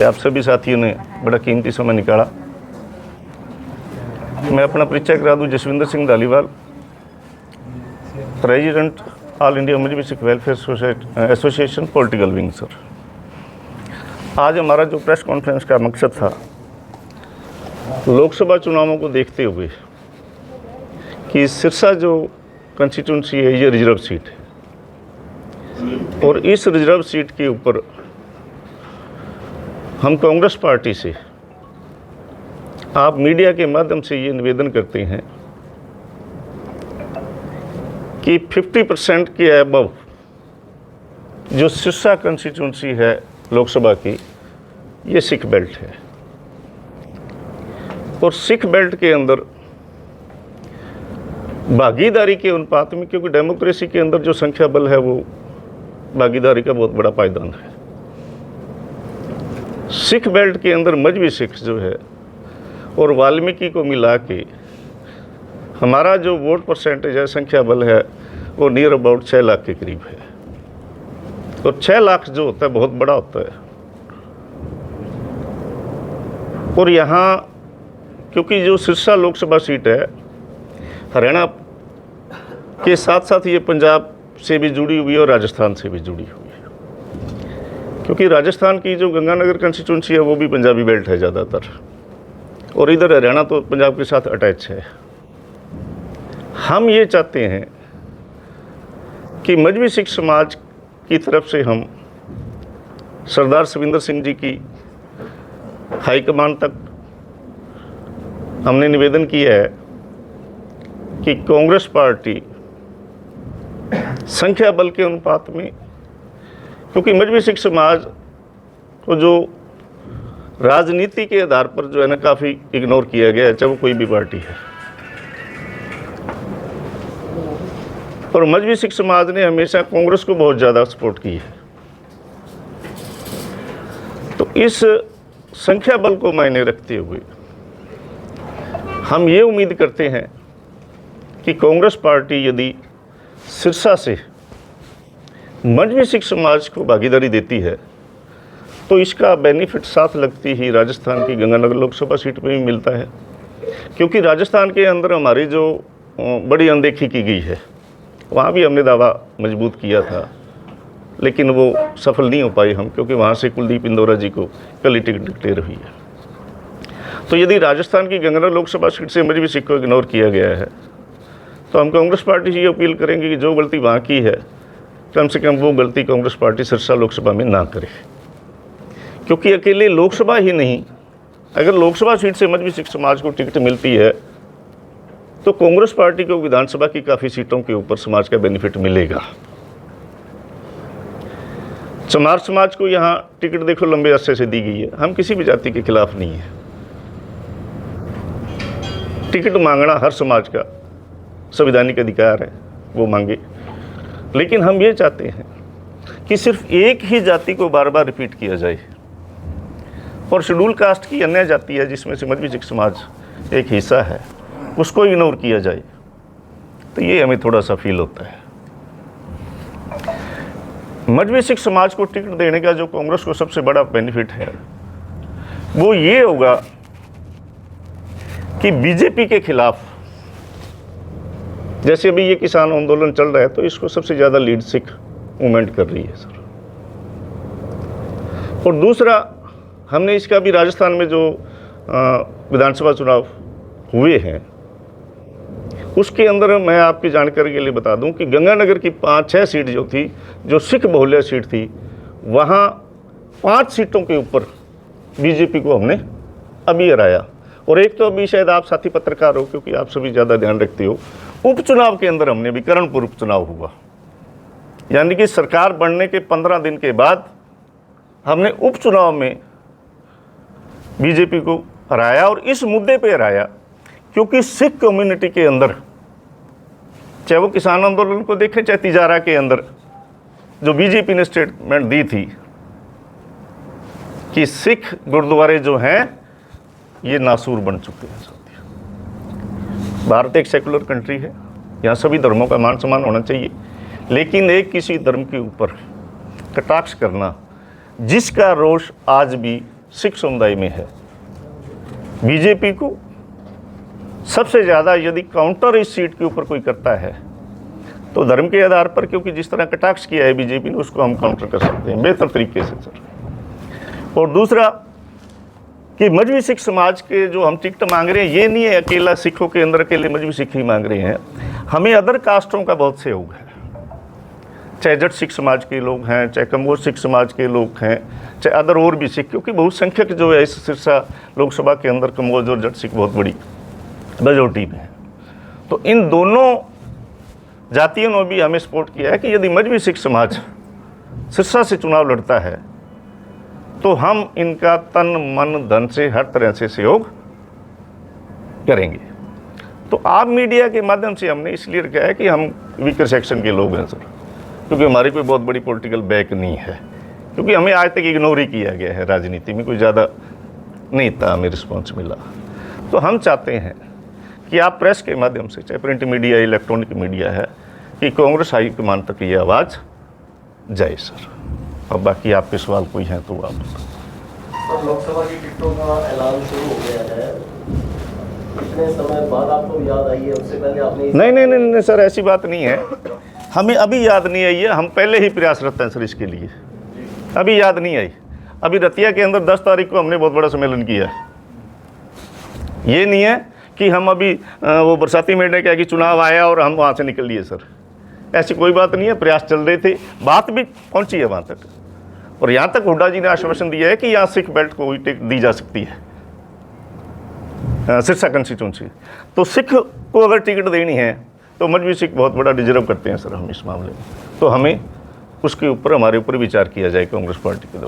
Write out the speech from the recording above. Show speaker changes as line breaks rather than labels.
आप सभी साथियों ने बड़ा कीमती समय निकाला। मैं अपना परिचय करा दूं, Jaswinder Singh Dhaliwal, president all India Mazhabi Sikh welfare association political wing. Sir, आज हमारा जो प्रेस कॉन्फ्रेंस का मकसद था, लोकसभा चुनावों को देखते हुए कि सिरसा जो कंस्टिट्यूंसी है ये रिजर्व सीट है और इस रिजर्व सीट के ऊपर हम कांग्रेस पार्टी से आप मीडिया के माध्यम से ये निवेदन करते हैं कि 50% के अबव जो सिरसा कंस्टिट्यूंसी है लोकसभा की, ये सिख बेल्ट है और सिख बेल्ट के अंदर भागीदारी के अनुपात में, क्योंकि डेमोक्रेसी के अंदर जो संख्या बल है वो भागीदारी का बहुत बड़ा पायदान है। सिख बेल्ट के अंदर मजहबी सिख जो है और वाल्मीकि को मिला के हमारा जो वोट परसेंटेज है, संख्या बल है, वो नियर अबाउट 6 लाख के करीब है और 6 लाख जो होता है बहुत बड़ा होता है। और यहाँ क्योंकि जो सिरसा लोकसभा सीट है हरियाणा के साथ साथ ये पंजाब से भी जुड़ी हुई है और राजस्थान से भी जुड़ी हुई है, क्योंकि राजस्थान की जो गंगानगर कंस्टिट्यूंसी है वो भी पंजाबी बेल्ट है ज़्यादातर, और इधर हरियाणा तो पंजाब के साथ अटैच है। हम ये चाहते हैं कि मजहबी सिख समाज की तरफ से हम सरदार सविंदर सिंह जी की हाईकमान तक हमने निवेदन किया है कि कांग्रेस पार्टी संख्या बल के अनुपात में, क्योंकि मजहबी सिख समाज को जो राजनीति के आधार पर जो है ना काफ़ी इग्नोर किया गया है, चाहे वो कोई भी पार्टी है, और मजहबी सिख समाज ने हमेशा कांग्रेस को बहुत ज़्यादा सपोर्ट की है। तो इस संख्या बल को मायने रखते हुए हम ये उम्मीद करते हैं कि कांग्रेस पार्टी यदि सिरसा से मजहबी सिख समाज को भागीदारी देती है तो इसका बेनिफिट साथ लगती ही राजस्थान की गंगानगर लोकसभा सीट में भी मिलता है, क्योंकि राजस्थान के अंदर हमारी जो बड़ी अनदेखी की गई है, वहाँ भी हमने दावा मजबूत किया था, लेकिन वो सफल नहीं हो पाई हम, क्योंकि वहाँ से कुलदीप इंदौरा जी को कल ही टिकट डिक्लेयर हुई है। तो यदि राजस्थान की गंगानगर लोकसभा सीट से मजहबी सिख को इग्नोर किया गया है तो हम कांग्रेस पार्टी से ये अपील करेंगे कि जो गलती वहाँ की है, कम से कम वो गलती कांग्रेस पार्टी सिरसा लोकसभा में ना करे, क्योंकि अकेले लोकसभा ही नहीं, अगर लोकसभा सीट से मजहबी सिख समाज को टिकट मिलती है तो कांग्रेस पार्टी को विधानसभा की काफ़ी सीटों के ऊपर समाज का बेनिफिट मिलेगा। चमार समाज को यहाँ टिकट देखो लंबे अरसे से दी गई है, हम किसी भी जाति के खिलाफ नहीं है, टिकट मांगना हर समाज का संवैधानिक अधिकार है, वो मांगे, लेकिन हम ये चाहते हैं कि सिर्फ एक ही जाति को बार बार रिपीट किया जाए और शेड्यूल कास्ट की अन्य जाति है जिसमें से मजहबी सिख समाज एक हिस्सा है, उसको इग्नोर किया जाए, तो ये हमें थोड़ा सा फील होता है। मजहबी सिख समाज को टिकट देने का जो कांग्रेस को सबसे बड़ा बेनिफिट है वो ये होगा कि बीजेपी के खिलाफ, जैसे अभी ये किसान आंदोलन चल रहा है तो इसको सबसे ज़्यादा लीड सिख मूवमेंट कर रही है सर। और दूसरा, हमने इसका भी राजस्थान में जो विधानसभा चुनाव हुए हैं उसके अंदर मैं आपकी जानकारी के लिए बता दूं कि गंगानगर की 5-6 सीट जो थी, जो सिख बहुल्य सीट थी, वहाँ 5 सीटों के ऊपर बीजेपी को हमने अभी हराया। और एक तो अभी शायद आप साथी पत्रकार हो, क्योंकि आप सभी ज़्यादा ध्यान रखते हो, उपचुनाव के अंदर हमने भी करणपुर उपचुनाव हुआ, यानी कि सरकार बनने के 15 दिन के बाद हमने उपचुनाव में बीजेपी को हराया। और इस मुद्दे पे हराया क्योंकि सिख कम्युनिटी के अंदर, चाहे वो किसान आंदोलन को देखें चाहे तिजारा के अंदर, जो बीजेपी ने स्टेटमेंट दी थी कि सिख गुरुद्वारे जो हैं ये नासूर बन चुके हैं। भारत एक सेकुलर कंट्री है, यहाँ सभी धर्मों का मान सम्मान होना चाहिए, लेकिन किसी धर्म के ऊपर कटाक्ष करना, जिसका रोष आज भी सिख समुदाय में है। बीजेपी को सबसे ज़्यादा यदि काउंटर इस सीट के ऊपर कोई करता है तो धर्म के आधार पर, क्योंकि जिस तरह कटाक्ष किया है बीजेपी ने उसको हम काउंटर कर सकते हैं बेहतर तरीके से सर। और दूसरा कि मजहबी सिख समाज के जो हम टिकट मांग रहे हैं, ये नहीं है अकेला सिखों के अंदर अकेले मजहबी सिख ही मांग रहे हैं, हमें अदर कास्टों का बहुत सहयोग है। चाहे जट सिख समाज के लोग हैं, चाहे कम्बोज सिख समाज के लोग हैं, चाहे अदर और भी सिख, क्योंकि बहुसंख्यक जो है इस सिरसा लोकसभा के अंदर कम्बोज और जट सिख बहुत बड़ी मेजोरिटी में है। तो इन दोनों जातियों ने भी हमें सपोर्ट किया है कि यदि मजहबी सिख समाज सिरसा से चुनाव लड़ता है तो हम इनका तन मन धन से हर तरह से सहयोग करेंगे। तो आप मीडिया के माध्यम से हमने इसलिए रखा है कि हम वीकर सेक्शन के लोग हैं सर, क्योंकि हमारी कोई बहुत बड़ी पॉलिटिकल बैक नहीं है, क्योंकि हमें आज तक इग्नोर ही किया गया है, राजनीति में कोई ज़्यादा नहीं था हमें रिस्पॉन्स मिला। तो हम चाहते हैं कि आप प्रेस के माध्यम से, चाहे प्रिंट मीडिया इलेक्ट्रॉनिक मीडिया है, कि कांग्रेस हाईकमान तक ये आवाज़ जाए सर। अब बाकी आपके सवाल कोई हैं तो आप।
सर, लोकसभा की टिकटों का ऐलान शुरू हो गया है, कितने समय बाद आपको याद आई है? उससे पहले आपने
नहीं सर, ऐसी बात नहीं है, हमें अभी याद नहीं आई है, हम पहले ही प्रयासरत हैं सर इसके लिए। अभी याद नहीं आई। अभी रतिया के अंदर 10 तारीख को हमने बहुत बड़ा सम्मेलन किया है। ये नहीं है कि हम अभी वो बरसाती मेले क्या कि चुनाव आया और हम वहाँ से निकल लिए सर, ऐसी कोई बात नहीं है। प्रयास चल रहे थे, बात भी पहुँची है वहाँ तक, और यहाँ तक हुड्डा जी ने आश्वासन दिया है कि यहाँ सिख बेल्ट को टिकट दी जा सकती है, सिरसा कंस्टिट्यूंसी। तो सिख को अगर टिकट देनी है तो मजहबी सिख बहुत बड़ा डिजर्व करते हैं सर हम इस मामले में, तो हमें उसके ऊपर हमारे ऊपर विचार किया जाए कांग्रेस पार्टी के द्वारा।